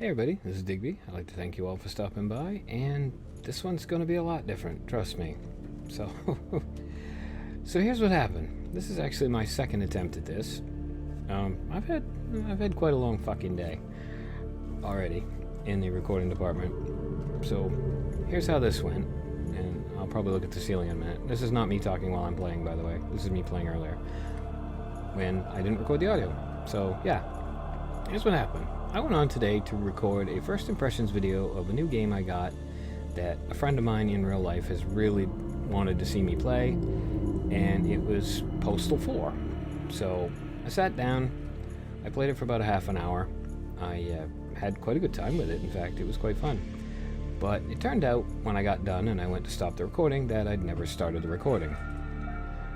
Hey everybody, this is Digby. I'd like to thank you all for stopping by, and this one's going to be a lot different, trust me. So, so here's what happened. This is actually my second attempt at this. I've had quite a long fucking day already in the recording department. So, here's how this went, and I'll probably look at the ceiling in a minute. This is not me talking while I'm playing, by the way. This is me playing earlier when I didn't record the audio. So, yeah, here's what happened. I went on today to record a first impressions video of a new game I got that a friend of mine in real life has really wanted to see me play, and it was Postal 4. So I sat down, I played it for about a half an hour. I had quite a good time with it. In fact, it was quite fun. But it turned out when I got done and I went to stop the recording that I'd never started the recording.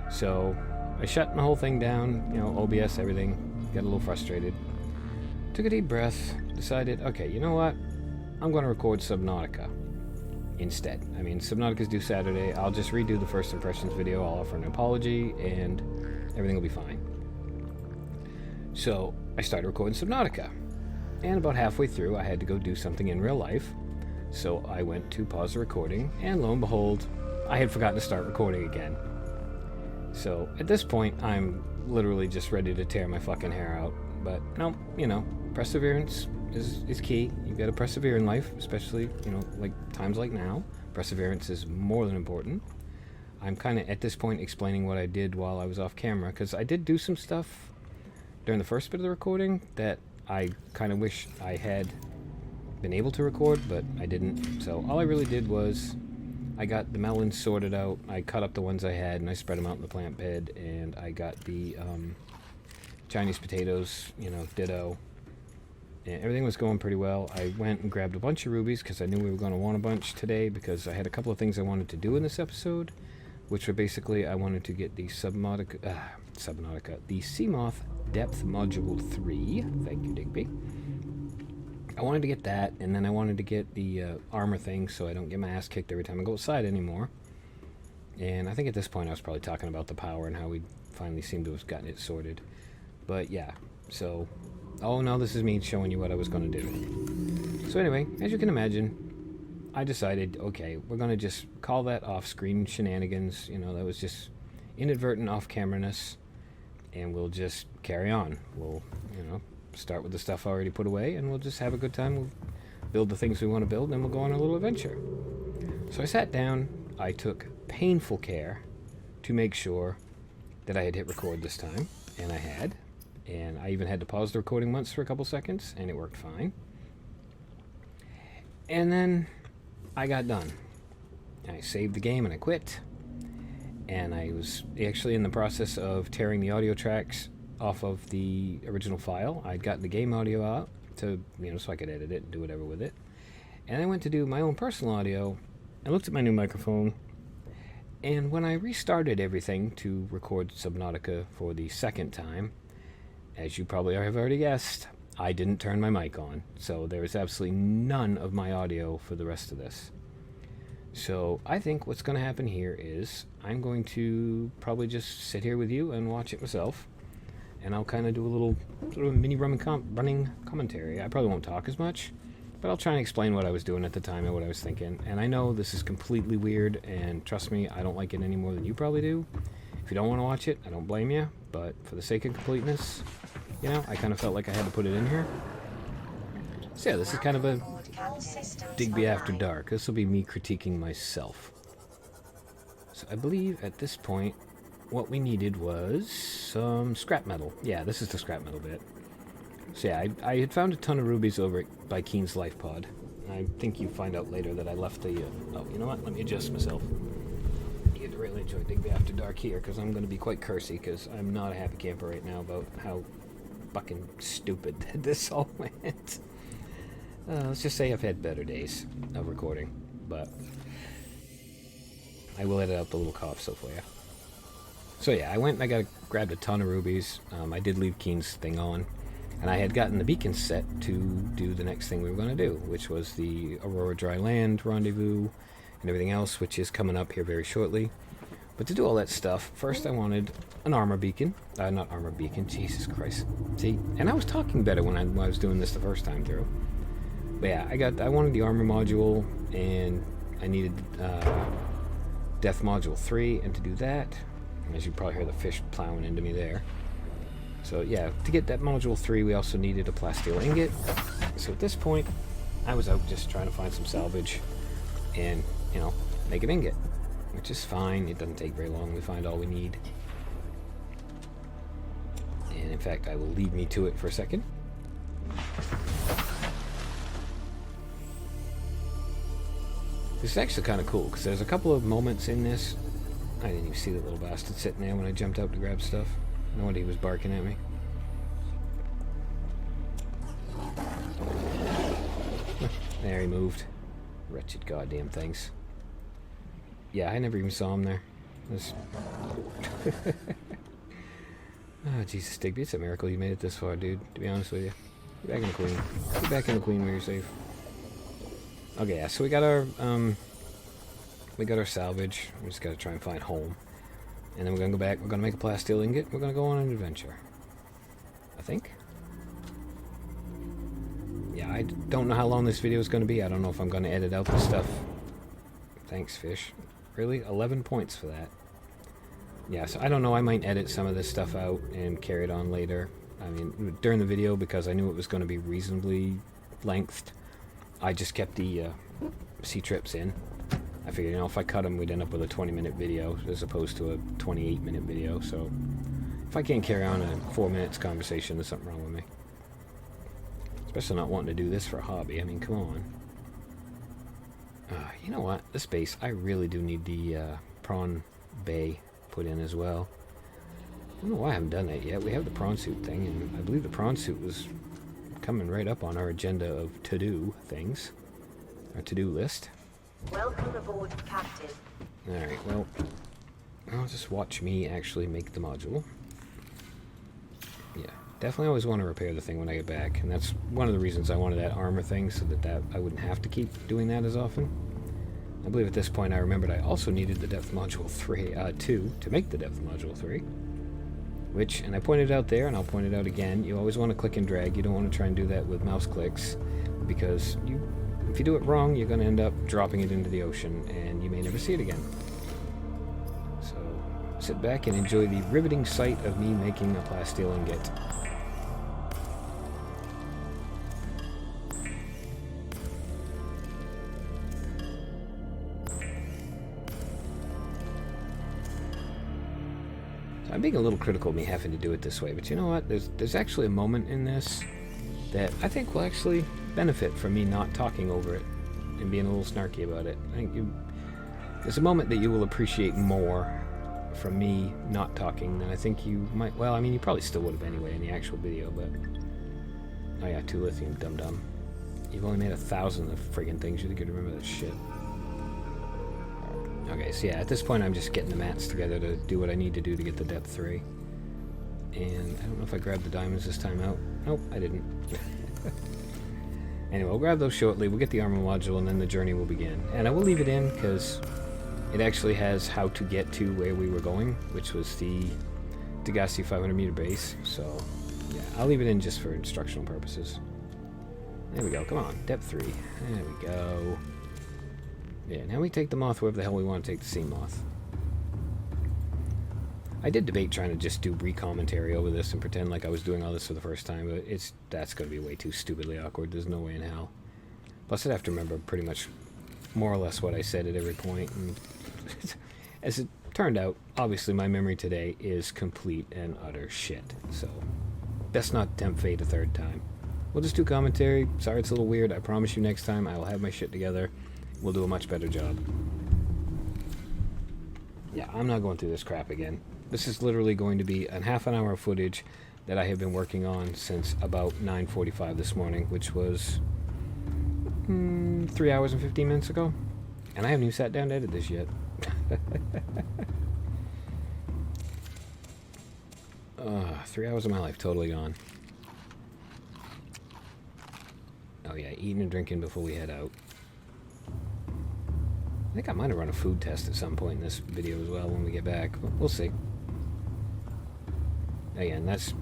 So I shut my whole thing down, OBS, everything, got a little frustrated. Took a deep breath, decided, okay, you know what? I'm going to record Subnautica instead. I mean, Subnautica's due Saturday. I'll just redo the first impressions video. I'll offer an apology, and everything will be fine. So I started recording Subnautica. And about halfway through, I had to go do something in real life. So I went to pause the recording, and lo and behold, I had forgotten to start recording again. So at this point, I'm literally just ready to tear my fucking hair out. But no, perseverance is key. You've got to persevere in life, especially, like times like now. Perseverance is more than important. I'm kind of at this point explaining what I did while I was off camera, because I did do some stuff during the first bit of the recording that I kind of wish I had been able to record, but I didn't. So all I really did was I got the melons sorted out. I cut up the ones I had and I spread them out in the plant bed, and I got the Chinese potatoes, ditto. And everything was going pretty well. I went and grabbed a bunch of rubies because I knew we were going to want a bunch today, because I had a couple of things I wanted to do in this episode, which were basically I wanted to get the Subnautica, the Seamoth Depth Module 3. Thank you, Digby. I wanted to get that, and then I wanted to get the armor thing so I don't get my ass kicked every time I go outside anymore. And I think at this point I was probably talking about the power and how we finally seemed to have gotten it sorted. But yeah, so, oh no, this is me showing you what I was going to do. So anyway, as you can imagine, I decided, okay, we're going to just call that off-screen shenanigans. That was just inadvertent off-camera-ness, and we'll just carry on. We'll, start with the stuff I already put away, and we'll just have a good time. We'll build the things we want to build, and then we'll go on a little adventure. So I sat down. I took painful care to make sure that I had hit record this time, and I had. And I even had to pause the recording once for a couple seconds, and it worked fine. And then I got done. I saved the game and I quit. And I was actually in the process of tearing the audio tracks off of the original file. I'd gotten the game audio out to, so I could edit it and do whatever with it. And I went to do my own personal audio. I looked at my new microphone. And when I restarted everything to record Subnautica for the second time, as you probably have already guessed, I didn't turn my mic on, so there is absolutely none of my audio for the rest of this. So I think what's going to happen here is I'm going to probably just sit here with you and watch it myself, and I'll kind of do a little sort of mini running commentary. I probably won't talk as much, but I'll try and explain what I was doing at the time and what I was thinking. And I know this is completely weird, and trust me, I don't like it any more than you probably do. If you don't want to watch it, I don't blame you, but for the sake of completeness, I kind of felt like I had to put it in here. So yeah, this is kind of a Digby After Dark. This will be me critiquing myself. So I believe at this point, what we needed was some scrap metal. Yeah, this is the scrap metal bit. So yeah, I had found a ton of rubies over by Keen's Life Pod. I think you find out later that I left the... oh, you know what? Let me adjust myself. You get to really enjoy Digby After Dark here, because I'm going to be quite cursy, because I'm not a happy camper right now about how fucking stupid that this all went. Let's just say I've had better days of recording, but I will edit out the little cough so for you. So yeah, I went and I grabbed a ton of rubies. I did leave Keen's thing on, and I had gotten the beacon set to do the next thing we were going to do, which was the Aurora Dry Land rendezvous and everything else, which is coming up here very shortly. But to do all that stuff, first I wanted an armor beacon. Not armor beacon, Jesus Christ. See, and I was talking better when I was doing this the first time through. But yeah, I wanted the armor module, and I needed death module 3, and to do that, as you probably hear the fish plowing into me there. So yeah, to get that module 3, we also needed a plasteel ingot. So at this point, I was out just trying to find some salvage and, you know, make an ingot, which is fine. It doesn't take very long. We find all we need. And in fact, I will lead me to it for a second. This is actually kind of cool, because there's a couple of moments in this. I didn't even see that little bastard sitting there when I jumped out to grab stuff. No wonder he was barking at me. There, he moved. Wretched goddamn things. Yeah, I never even saw him there. Oh, Jesus, Digby, it's a miracle you made it this far, dude, to be honest with you. Get back in the queen. Get back in the queen where you're safe. Okay, yeah, so we got our salvage. We just gotta try and find home. And then we're gonna go back, we're gonna make a plasteel ingot, we're gonna go on an adventure. I think. Yeah, I don't know how long this video is gonna be. I don't know if I'm gonna edit out the stuff. Thanks, fish. Really? 11 points for that. Yeah, so I don't know, I might edit some of this stuff out and carry it on later. I mean, during the video, because I knew it was going to be reasonably lengthed, I just kept the sea trips in. I figured, you know, if I cut them, we'd end up with a 20-minute video as opposed to a 28-minute video, so if I can't carry on a 4 minutes conversation, there's something wrong with me. Especially not wanting to do this for a hobby. I mean, come on. You know what? This base, I really do need the prawn bay put in as well. I don't know why I haven't done that yet. We have the prawn suit thing, and I believe the prawn suit was coming right up on our agenda of to-do things. Our to-do list. Welcome aboard, Captain. Alright, well, I'll just watch me actually make the module. Yeah, definitely always want to repair the thing when I get back, and that's one of the reasons I wanted that armor thing, so that I wouldn't have to keep doing that as often. I believe at this point I remembered I also needed the depth module 2 to make the depth module 3. Which, and I pointed out there, and I'll point it out again, you always want to click and drag. You don't want to try and do that with mouse clicks, because if you do it wrong, you're going to end up dropping it into the ocean, and you may never see it again. So, sit back and enjoy the riveting sight of me making a plasteel ingot. I'm being a little critical of me having to do it this way, but you know what? There's actually a moment in this that I think will actually benefit from me not talking over it and being a little snarky about it. I think there's a moment that you will appreciate more from me not talking than I think you might. Well, I mean, you probably still would have anyway in the actual video, but... Oh yeah, 2 lithium, dum-dum. You've only made 1,000 of friggin' things. You think you'd remember that shit. Okay, so yeah, at this point I'm just getting the mats together to do what I need to do to get the depth 3. And I don't know if I grabbed the diamonds this time out. Nope, I didn't. Anyway, we'll grab those shortly, we'll get the armor module, and then the journey will begin. And I will leave it in, because it actually has how to get to where we were going, which was the Degasi 500 meter base. So, yeah, I'll leave it in just for instructional purposes. There we go, come on, depth 3. There we go. Yeah, now we take the moth wherever the hell we want to take the sea moth. I did debate trying to just do re-commentary over this and pretend like I was doing all this for the first time, but that's going to be way too stupidly awkward. There's no way in hell. Plus I'd have to remember pretty much more or less what I said at every point. And as it turned out, obviously my memory today is complete and utter shit. So best not tempt fate a third time. We'll just do commentary. Sorry it's a little weird. I promise you next time I will have my shit together. We'll do a much better job. Yeah, I'm not going through this crap again. This is literally going to be a half an hour of footage that I have been working on since about 9:45 this morning, which was 3 hours and 15 minutes ago. And I haven't even sat down to edit this yet. 3 hours of my life totally gone. Oh yeah, eating and drinking before we head out. I think I might have run a food test at some point in this video as well when we get back, but we'll see. Again, that's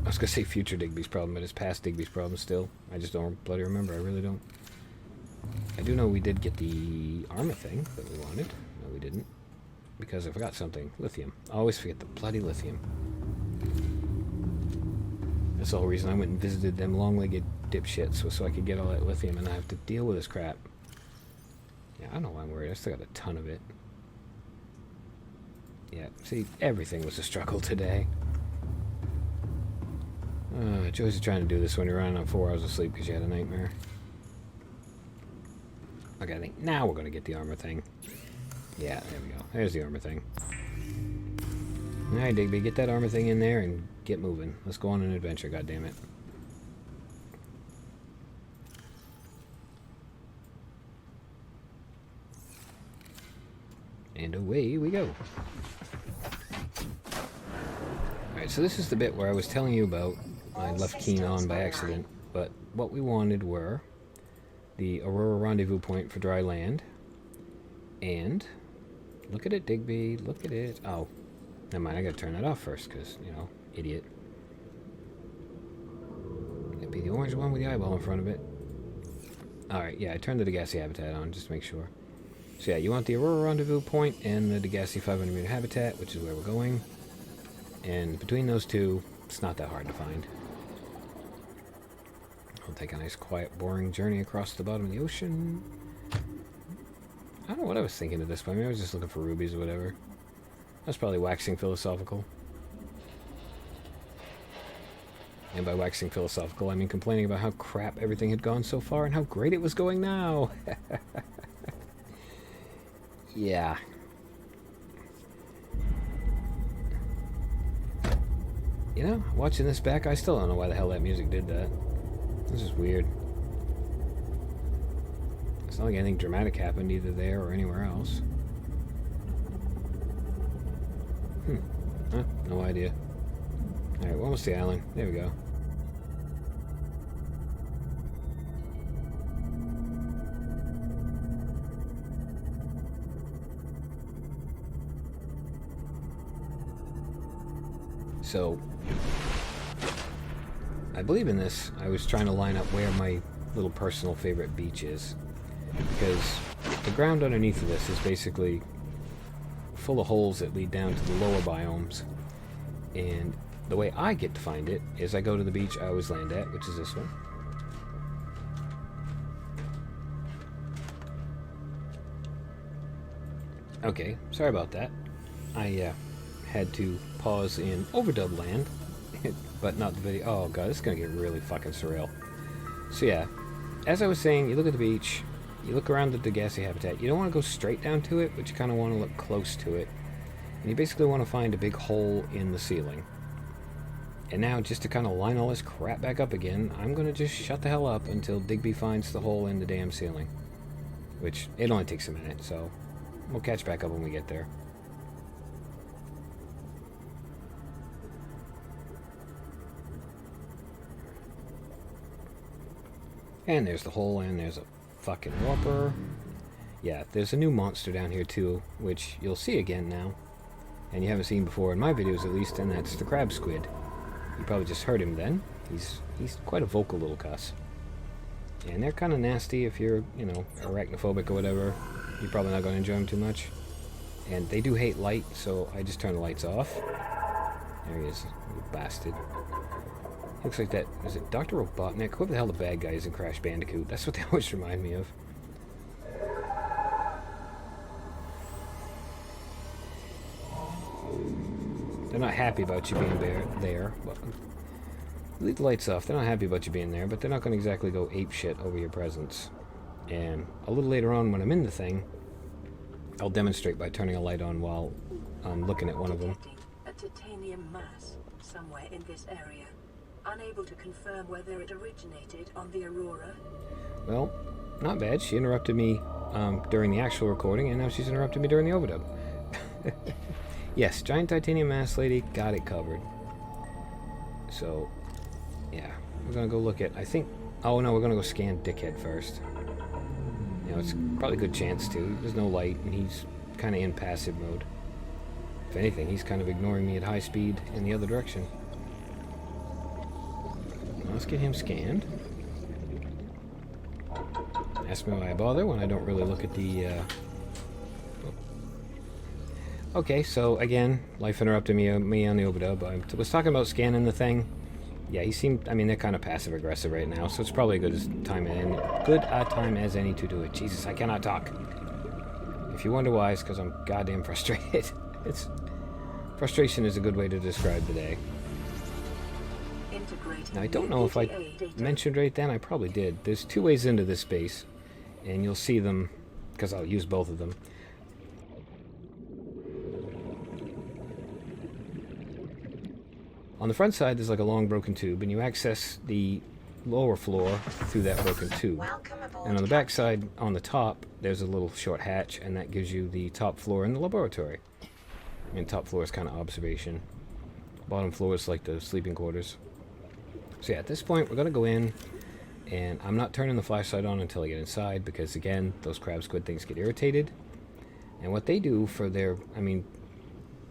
I was gonna say future Digby's problem, but it's past Digby's problem still. I just don't bloody remember. I really don't. I do know we did get the armor thing that we wanted. No, we didn't. Because I forgot something. Lithium. I always forget the bloody lithium. That's the whole reason I went and visited them long-legged dipshits, was so I could get all that lithium and not have to deal with this crap. Yeah, I don't know why I'm worried. I still got a ton of it. Yeah, see, everything was a struggle today. Joyce's trying to do this when you're running on 4 hours of sleep because you had a nightmare. Okay, I think now we're going to get the armor thing. Yeah, there we go. There's the armor thing. Alright, Digby, get that armor thing in there and get moving. Let's go on an adventure, goddammit. And away we go. Alright, so this is the bit where I was telling you about. I left Keen on by accident, but what we wanted were the Aurora rendezvous point for dry land, and look at it, Digby, look at it. Oh, never mind, I gotta turn that off first, because, you know, idiot. It'd be the orange one with the eyeball in front of it. Alright, yeah, I turned the Degasi habitat on, just to make sure. So yeah, you want the Aurora rendezvous point and the Degasi 500 meter habitat, which is where we're going. And between those two, it's not that hard to find. I'll take a nice, quiet, boring journey across the bottom of the ocean. I don't know what I was thinking at this point. Maybe I was just looking for rubies or whatever. I was probably waxing philosophical. And by waxing philosophical, I mean complaining about how crap everything had gone so far and how great it was going now. Yeah. You know, watching this back, I still don't know why the hell that music did that. This is weird. It's not like anything dramatic happened either there or anywhere else. Huh, no idea. Alright, we're almost to the island. There we go. So, I believe in this. I was trying to line up where my little personal favorite beach is, because the ground underneath of this is basically full of holes that lead down to the lower biomes, and the way I get to find it is I go to the beach I always land at, which is this one. Okay, sorry about that. I had to pause in overdub land, but not the video. Oh god, this is gonna get really fucking surreal. So yeah, as I was saying, you look at the beach, you look around the Degasi habitat, you don't want to go straight down to it, but you kind of want to look close to it. And you basically want to find a big hole in the ceiling. And now, just to kind of line all this crap back up again, I'm going to just shut the hell up until Digby finds the hole in the damn ceiling. Which, it only takes a minute, so we'll catch back up when we get there. And there's the hole, and there's a fucking whopper. Yeah, there's a new monster down here too, which you'll see again now. And you haven't seen before in my videos at least, and that's the crab squid. You probably just heard him then. He's quite a vocal little cuss. And they're kind of nasty if you're, you know, arachnophobic or whatever. You're probably not going to enjoy them too much. And they do hate light, so I just turn the lights off. There he is, you bastard. Looks like that, is it Dr. Robotnik? Who the hell the bad guy is in Crash Bandicoot? That's what they always remind me of. They're not happy about you being there. Well, leave the lights off. They're not happy about you being there, but they're not going to exactly go apeshit over your presence. And a little later on when I'm in the thing, I'll demonstrate by turning a light on while I'm looking at one of them. A titanium mass somewhere in this area. Unable to confirm whether it originated on the Aurora. Well, not bad. She interrupted me during the actual recording, and now she's interrupted me during the overdub. Yes, giant titanium mass lady, got it covered. So, yeah, we're gonna go look at, I think, oh no, we're gonna go scan Dickhead first. You know, it's probably a good chance to. There's no light, and he's kind of in passive mode. If anything, he's kind of ignoring me at high speed in the other direction. let's get him scanned. Ask me why I bother when I don't really look at the... Okay, so again, life interrupted me on the overdub. I was talking about scanning the thing. Yeah, he seemed... I mean, they're kind of passive-aggressive right now, so it's probably a good time as any to do it. Jesus, I cannot talk. If you wonder why, it's because I'm goddamn frustrated. Frustration is a good way to describe the day. Now, I don't know if I mentioned right then. I probably did. There's two ways into this space, and you'll see them, because I'll use both of them. On the front side, there's like a long broken tube, and you access the lower floor through that broken tube. And on the back side, on the top, there's a little short hatch, and that gives you the top floor in the laboratory. And top floor is kind of observation. Bottom floor is like the sleeping quarters. So yeah, at this point, we're going to go in, and I'm not turning the flashlight on until I get inside, because again, those crab squid things get irritated. And what they do for their, I mean,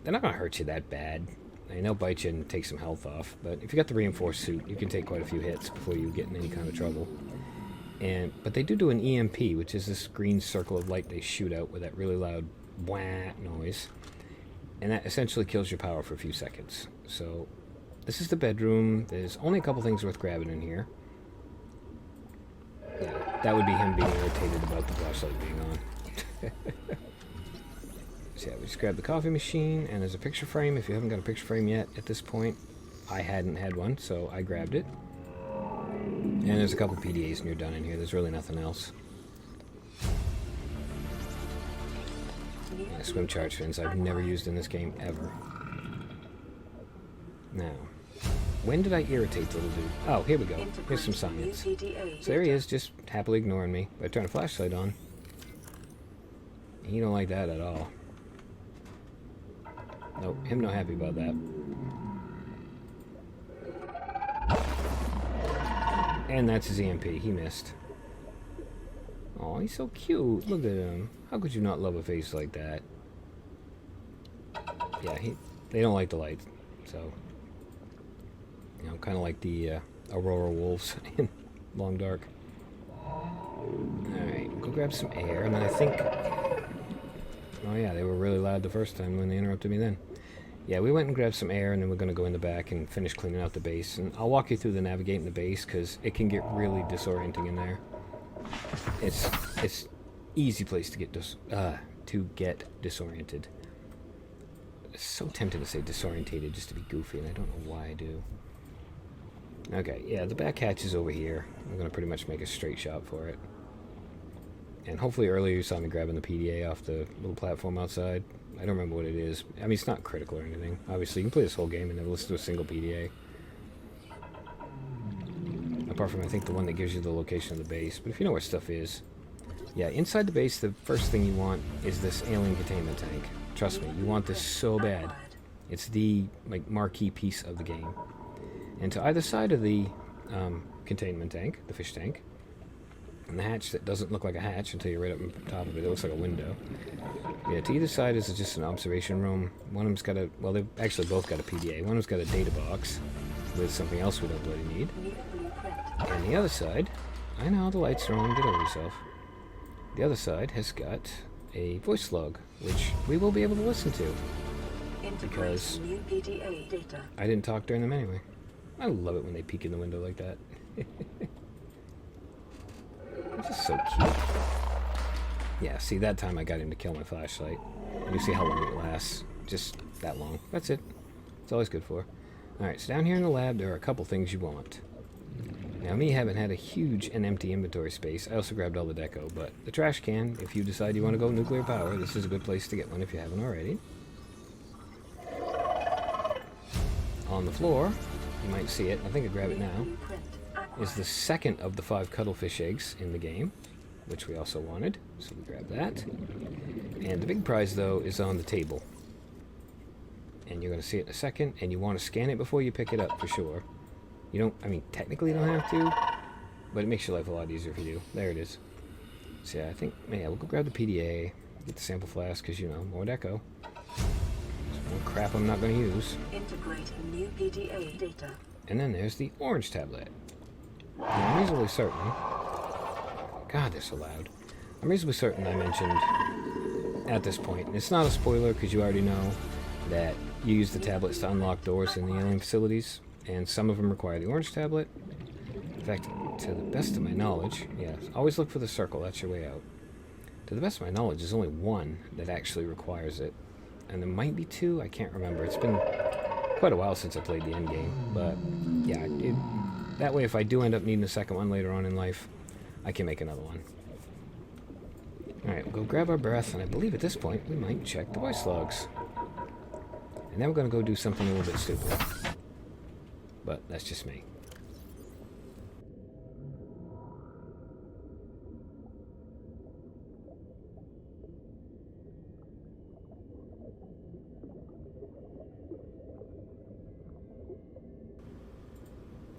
they're not going to hurt you that bad. I mean, they'll bite you and take some health off, but if you got the reinforced suit, you can take quite a few hits before you get in any kind of trouble. But they do an EMP, which is this green circle of light they shoot out with that really loud wah noise. And that essentially kills your power for a few seconds. So, this is the bedroom. There's only a couple things worth grabbing in here. Yeah, that would be him being irritated about the flashlight being on. So yeah, we just grabbed the coffee machine, and there's a picture frame. If you haven't got a picture frame yet at this point, I hadn't had one, so I grabbed it. And there's a couple PDAs and you're done in here. There's really nothing else. Yeah, swim charge fins I've never used in this game ever. Now, when did I irritate the little dude? Oh, here we go. Here's some science. So there he is, just happily ignoring me. But I turn a flashlight on. He don't like that at all. Nope, him not happy about that. And that's his EMP. He missed. Oh, he's so cute. Look at him. How could you not love a face like that? Yeah, they don't like the light. So, you know, kind of like the Aurora wolves in Long Dark. Alright, go grab some air. And then I think... Oh yeah, they were really loud the first time when they interrupted me then. Yeah, we went and grabbed some air, and then we're going to go in the back and finish cleaning out the base. And I'll walk you through the navigating the base, because it can get really disorienting in there. It's easy place to get disoriented. It's so tempting to say disorientated just to be goofy, and I don't know why I do. Okay, yeah, the back hatch is over here. I'm going to pretty much make a straight shot for it. And hopefully earlier you saw me grabbing the PDA off the little platform outside. I don't remember what it is. I mean, it's not critical or anything. Obviously, you can play this whole game and never listen to a single PDA. Apart from, I think, the one that gives you the location of the base. But if you know where stuff is... Yeah, inside the base, the first thing you want is this alien containment tank. Trust me, you want this so bad. It's the marquee piece of the game. And to either side of the containment tank, the fish tank, and the hatch that doesn't look like a hatch until you're right up on top of it. It looks like a window. Yeah, to either side is just an observation room. One of them's got a... Well, they've actually both got a PDA. One of them's got a data box with something else we don't bloody need. And the other side... I know, the lights are on. Get over yourself. The other side has got a voice log, which we will be able to listen to. Because I didn't talk during them anyway. I love it when they peek in the window like that. This is so cute. Yeah, see, that time I got him to kill my flashlight. And you see how long it lasts. Just that long. That's it. It's always good for. Alright, so down here in the lab, there are a couple things you want. Now, me having had a huge and empty inventory space, I also grabbed all the deco, but the trash can, if you decide you want to go nuclear power, this is a good place to get one if you haven't already. On the floor, you might see it, I think I grab it now, is the second of the 5 cuttlefish eggs in the game, which we also wanted, so we grab that. And the big prize, though, is on the table. And you're going to see it in a second, and you want to scan it before you pick it up, for sure. You don't, I mean, technically you don't have to, but it makes your life a lot easier if you do. There it is. So yeah, I think, yeah, we'll go grab the PDA, get the sample flask, because, you know, more deco. More crap I'm not going to use. Integrating new PDA data. And then there's the orange tablet. Now, I'm reasonably certain... God, they're so loud. I'm reasonably certain I mentioned at this point, and it's not a spoiler because you already know that you use the tablets to unlock doors in the alien facilities, and some of them require the orange tablet. In fact, to the best of my knowledge, yeah, always look for the circle, that's your way out. To the best of my knowledge, there's only one that actually requires it. And there might be two, I can't remember. It's been quite a while since I played the end game. But, yeah, that way if I do end up needing a second one later on in life, I can make another one. Alright, we'll go grab our breath, and I believe at this point we might check the voice logs. And then we're going to go do something a little bit stupid. But that's just me.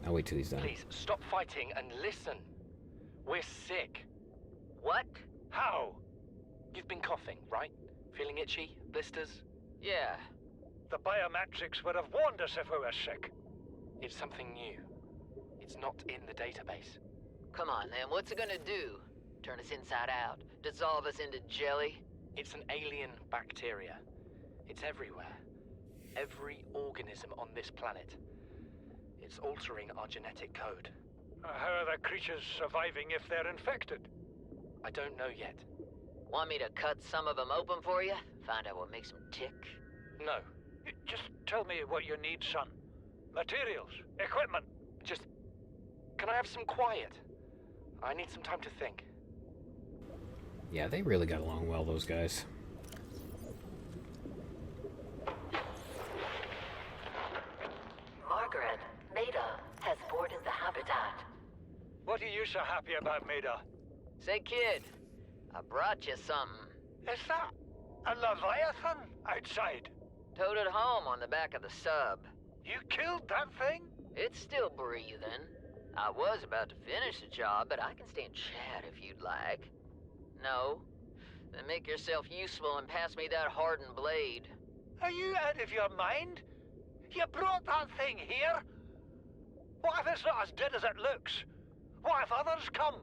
I'll wait till he's done. Please, stop fighting and listen. We're sick. What? How? You've been coughing, right? Feeling itchy? Blisters? Yeah. The biometrics would have warned us if we were sick. It's something new. It's not in the database. Come on, then. What's it gonna do? Turn us inside out? Dissolve us into jelly? It's an alien bacteria. It's everywhere. Every organism on this planet. It's altering our genetic code. How are the creatures surviving if they're infected? I don't know yet. Want me to cut some of them open for you? Find out what makes them tick? No. Just tell me what you need, son. Materials, equipment. Just... Can I have some quiet? I need some time to think. Yeah, they really got along well, those guys. Margaret, Maida has boarded the habitat. What are you so happy about, Maida? Say, kid, I brought you something. Is that a Leviathan outside? Towed it home on the back of the sub. You killed that thing? It's still breathing. I was about to finish the job, but I can stay and chat if you'd like. No? Then make yourself useful and pass me that hardened blade. Are you out of your mind? You brought that thing here? What if it's not as dead as it looks? What if others come?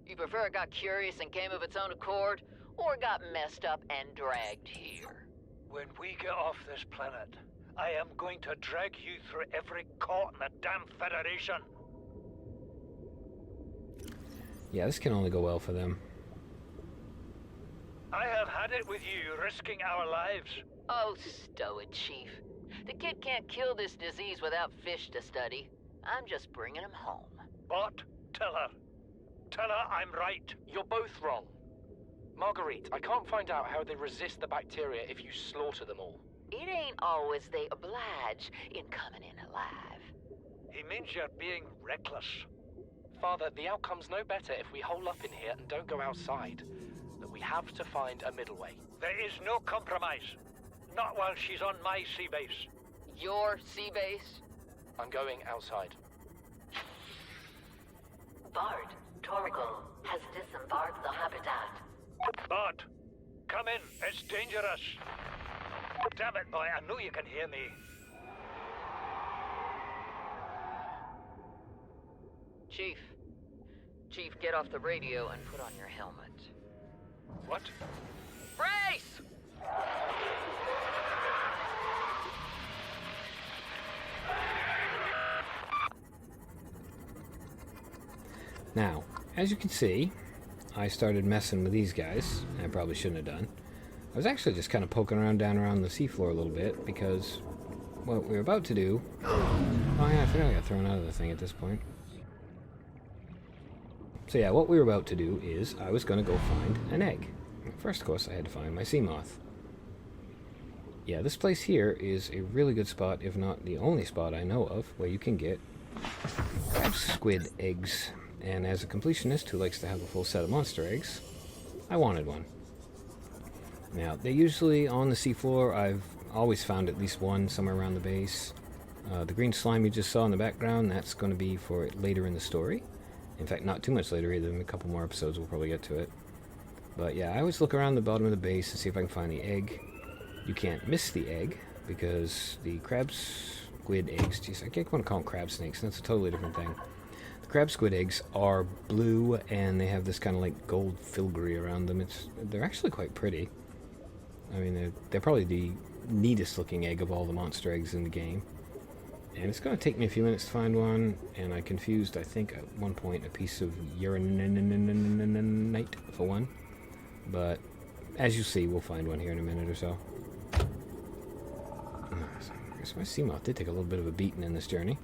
You prefer it got curious and came of its own accord, or got messed up and dragged here? When we get off this planet, I am going to drag you through every court in the damn Federation. Yeah, this can only go well for them. I have had it with you, risking our lives. Oh, stow it, Chief. The kid can't kill this disease without fish to study. I'm just bringing him home. But tell her. Tell her I'm right. You're both wrong. Marguerite, I can't find out how they resist the bacteria if you slaughter them all. It ain't always they oblige in coming in alive. He means you're being reckless. Father, the outcome's no better if we hole up in here and don't go outside. But we have to find a middle way. There is no compromise. Not while she's on my sea base. Your sea base? I'm going outside. Bard, Torgal has disembarked the habitat. Bart, come in. It's dangerous. Damn it, boy. I know you can hear me. Chief, get off the radio and put on your helmet. What? Brace! Now, as you can see, I started messing with these guys, and I probably shouldn't have done. I was actually just kind of poking around down around the seafloor a little bit, because what we were about to do... Oh yeah, I forgot I got thrown out of the thing at this point. So yeah, what we were about to do is, I was going to go find an egg. First, of course, I had to find my sea moth. Yeah, this place here is a really good spot, if not the only spot I know of, where you can get crab squid eggs. And as a completionist who likes to have a full set of monster eggs, I wanted one. Now, they're usually on the seafloor. I've always found at least one somewhere around the base. The green slime you just saw in the background, that's going to be for later in the story. In fact, not too much later either. In a couple more episodes, we'll probably get to it. But yeah, I always look around the bottom of the base to see if I can find the egg. You can't miss the egg, because the crab squid eggs... Geez, I can't want to call them crab snakes. That's a totally different thing. The crab squid eggs are blue, and they have this kind of like gold filigree around them. They're actually quite pretty. I mean, they're probably the neatest looking egg of all the monster eggs in the game. And it's going to take me a few minutes to find one, and I confused, I think, at one point, a piece of uranite for one. But, as you see, we'll find one here in a minute or so. I guess my Seamoth did take a little bit of a beating in this journey.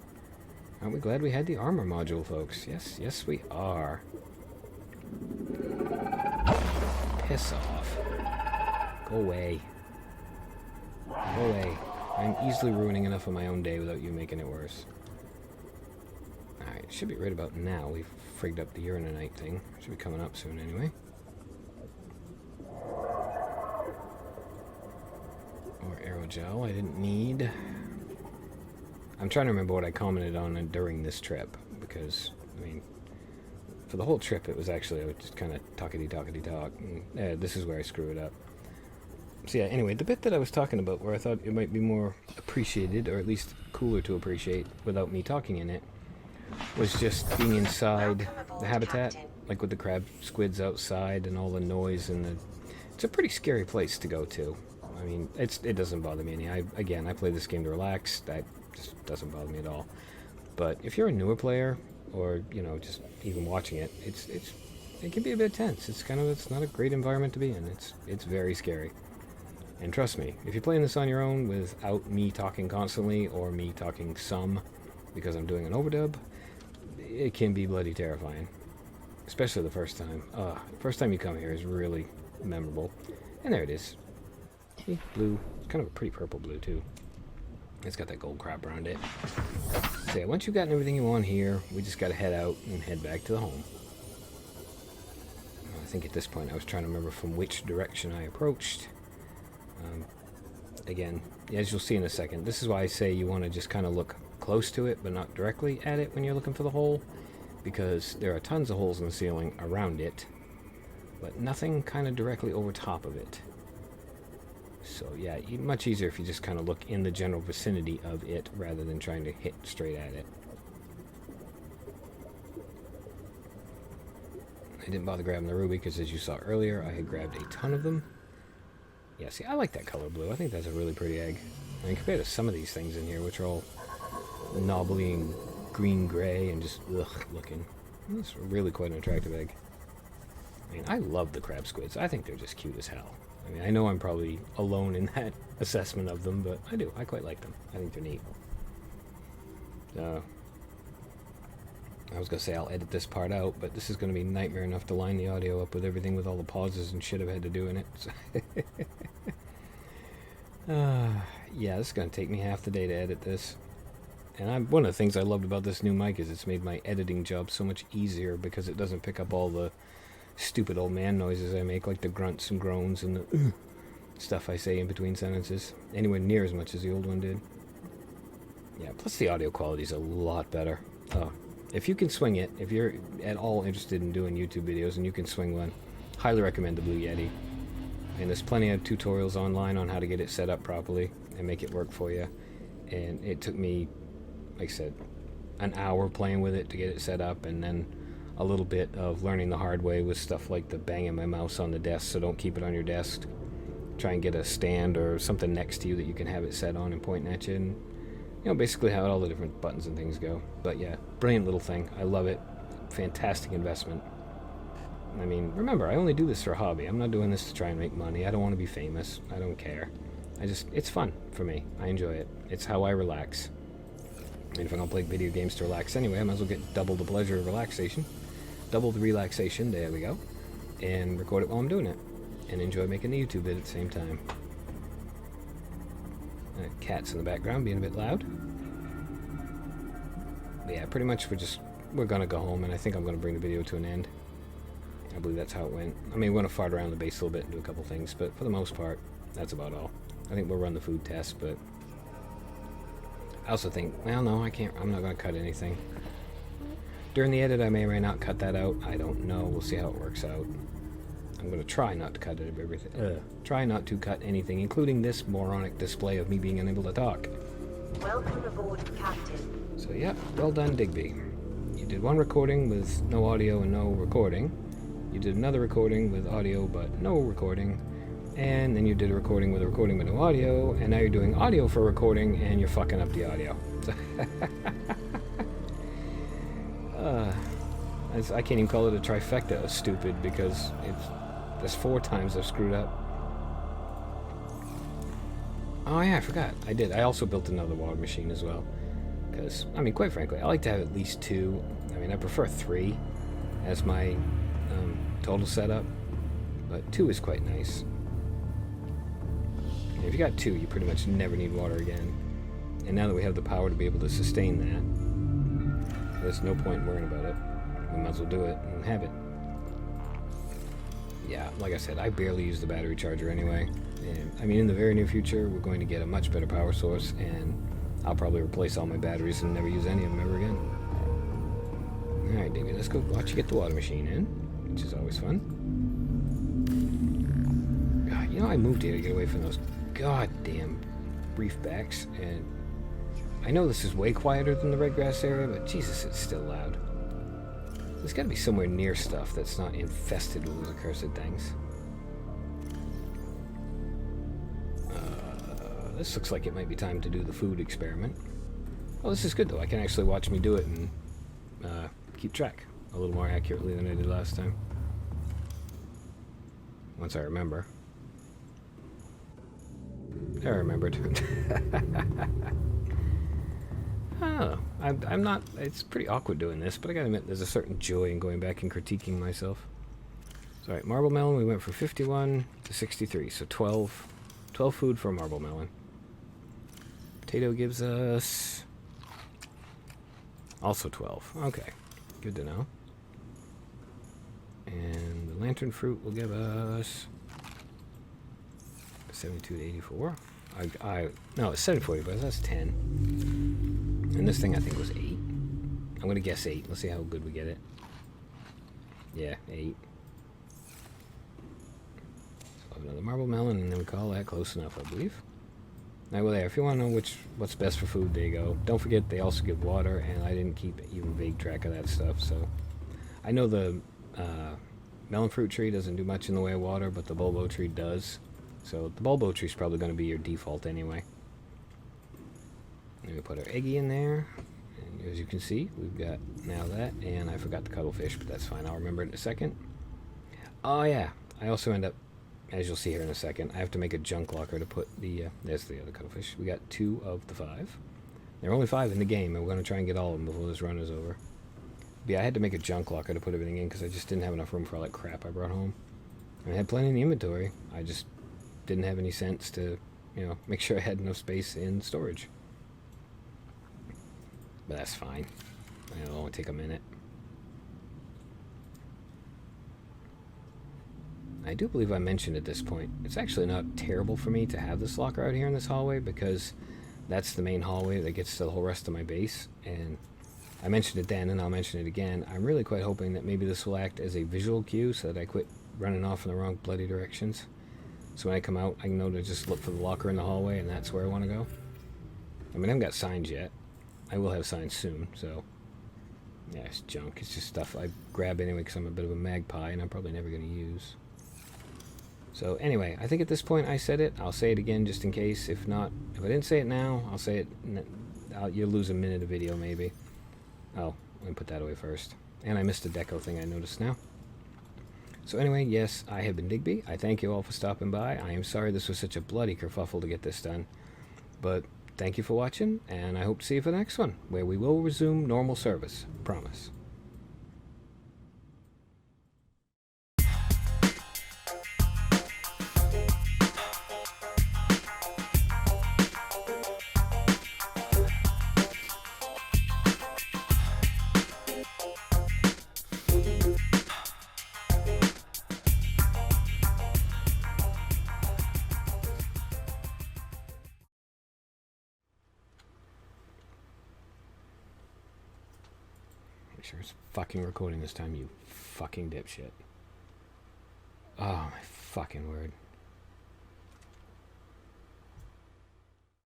Aren't we glad we had the armor module, folks? Yes, yes we are. Piss off. Go away. Go away. I'm easily ruining enough of my own day without you making it worse. Alright, should be right about now. We've frigged up the uranite thing. Should be coming up soon anyway. Or aerogel I didn't need. I'm trying to remember what I commented on during this trip, because, I mean, for the whole trip it was actually, I was just kind of talkity-talkity-talk, and this is where I screw it up. So yeah, anyway, the bit that I was talking about where I thought it might be more appreciated, or at least cooler to appreciate without me talking in it, was just being inside the habitat, like with the crab squids outside and all the noise and the... It's a pretty scary place to go to. I mean, it doesn't bother me any. Again, I play this game to relax. That just doesn't bother me at all. But if you're a newer player, or, you know, just even watching it, it can be a bit tense. It's not a great environment to be in. It's very scary. And trust me, if you're playing this on your own without me talking constantly, or me talking some, because I'm doing an overdub, it can be bloody terrifying. Especially the first time. First time you come here is really memorable. And there it is. See, blue. It's kind of a pretty purple blue, too. It's got that gold crap around it. So yeah, once you've gotten everything you want here, we just gotta head out and head back to the home. I think at this point I was trying to remember from which direction I approached. Again, as you'll see in a second, this is why I say you want to just kind of look close to it, but not directly at it when you're looking for the hole, because there are tons of holes in the ceiling around it, but nothing kind of directly over top of it. So yeah, much easier if you just kind of look in the general vicinity of it, rather than trying to hit straight at it. I didn't bother grabbing the ruby, because as you saw earlier, I had grabbed a ton of them. Yeah, see, I like that color blue. I think that's a really pretty egg. I mean, compared to some of these things in here, which are all knobbly and green-gray and just ugh looking. It's really quite an attractive egg. I mean, I love the crab squids. I think they're just cute as hell. I mean, I know I'm probably alone in that assessment of them, but I do. I quite like them. I think they're neat. I was going to say I'll edit this part out, but this is going to be nightmare enough to line the audio up with everything, with all the pauses and shit I've had to do in it. So yeah, this is going to take me half the day to edit this. And one of the things I loved about this new mic is it's made my editing job so much easier, because it doesn't pick up all the stupid old man noises I make, like the grunts and groans and the stuff I say in between sentences, anywhere near as much as the old one did. Yeah, plus the audio quality is a lot better. If you can swing it, if you're at all interested in doing YouTube videos and you can swing one, highly recommend the Blue Yeti. And there's plenty of tutorials online on how to get it set up properly and make it work for you. And it took me, like I said, an hour playing with it to get it set up, and then a little bit of learning the hard way with stuff like the banging my mouse on the desk, so don't keep it on your desk. Try and get a stand or something next to you that you can have it set on and pointing at you, and you know, basically how all the different buttons and things go. But yeah, brilliant little thing. I love it. Fantastic investment. I mean, remember, I only do this for a hobby. I'm not doing this to try and make money. I don't want to be famous. I don't care. It's fun for me. I enjoy it. It's how I relax. And if I'm going to play video games to relax anyway, I might as well get double the pleasure of relaxation. Double the relaxation, there we go. And record it while I'm doing it. And enjoy making the YouTube vid at the same time. Cats in the background being a bit loud. But yeah, pretty much we're gonna go home, and I think I'm gonna bring the video to an end. I believe that's how it went. I mean, we're gonna fart around the base a little bit and do a couple things, but for the most part, that's about all. I think we'll run the food test, but I also think, well, no, I'm not gonna cut anything. During the edit, I may or may not cut that out. I don't know. We'll see how it works out. I'm going to try not to cut everything. Try not to cut anything, including this moronic display of me being unable to talk. Welcome aboard, Captain. So yeah, well done, Digby. You did one recording with no audio and no recording. You did another recording with audio but no recording. And then you did a recording with a recording but no audio. And now you're doing audio for recording and you're fucking up the audio. I can't even call it a trifecta of stupid because there's 4 times I've screwed up. Oh yeah, I forgot. I did. I also built another water machine as well. Because, I mean, quite frankly, I like to have at least 2. I mean, I prefer 3 as my total setup. But 2 is quite nice. And if you got 2, you pretty much never need water again. And now that we have the power to be able to sustain that, there's no point in worrying about it. We might as well do it and have it. Yeah, like I said, I barely use the battery charger anyway. And, I mean, in the very near future, we're going to get a much better power source, and I'll probably replace all my batteries and never use any of them ever again. Alright, Digby, let's go watch you get the water machine in, which is always fun. God, you know, I moved here to get away from those goddamn reefbacks, and I know this is way quieter than the red grass area, but Jesus, it's still loud. There's got to be somewhere near stuff that's not infested with those accursed things. This looks like it might be time to do the food experiment. Oh, this is good though. I can actually watch me do it and keep track a little more accurately than I did last time. Once I remember. I remembered. Oh, I'm not... It's pretty awkward doing this, but I gotta admit there's a certain joy in going back and critiquing myself. So, alright, marble melon, we went from 51 to 63, so 12 food for a marble melon. Potato gives us... also 12. Okay, good to know. And the lantern fruit will give us... 72 to 84. No, it's 740, but that's 10. And this thing I think was 8. I'm going to guess 8. Let's see how good we get it. Yeah, 8. So another marble melon, and then we call that close enough, I believe. Now, well, there. If you want to know what's best for food, there you go. Don't forget they also give water, and I didn't keep even vague track of that stuff. So I know the melon fruit tree doesn't do much in the way of water, but the bulbo tree does. So the bulbo tree is probably going to be your default anyway. And we put our eggie in there, and as you can see, we've got now that, and I forgot the cuttlefish, but that's fine. I'll remember it in a second. Oh yeah, I also end up, as you'll see here in a second, I have to make a junk locker to put the, there's the other cuttlefish. We got 2 of the 5. There are only 5 in the game, and we're going to try and get all of them before this run is over. But yeah, I had to make a junk locker to put everything in, because I just didn't have enough room for all that crap I brought home. I had plenty in the inventory, I just didn't have any sense to, you know, make sure I had enough space in storage. But that's fine. It'll only take a minute. I do believe I mentioned at this point, it's actually not terrible for me to have this locker out here in this hallway, because that's the main hallway that gets to the whole rest of my base. And I mentioned it then, and I'll mention it again. I'm really quite hoping that maybe this will act as a visual cue so that I quit running off in the wrong bloody directions. So when I come out, I know to just look for the locker in the hallway, and that's where I want to go. I mean, I haven't got signs yet. I will have signs soon, so... yeah, it's junk. It's just stuff I grab anyway because I'm a bit of a magpie, and I'm probably never going to use. So anyway, I think at this point I said it. I'll say it again just in case. If not, if I didn't say it now, I'll say it... you'll lose a minute of video, maybe. Oh, let me put that away first. And I missed a deco thing I noticed now. So anyway, yes, I have been Digby. I thank you all for stopping by. I am sorry this was such a bloody kerfuffle to get this done. But thank you for watching, and I hope to see you for the next one, where we will resume normal service. Promise. Sure it's fucking recording this time, you fucking dipshit. Oh my fucking word.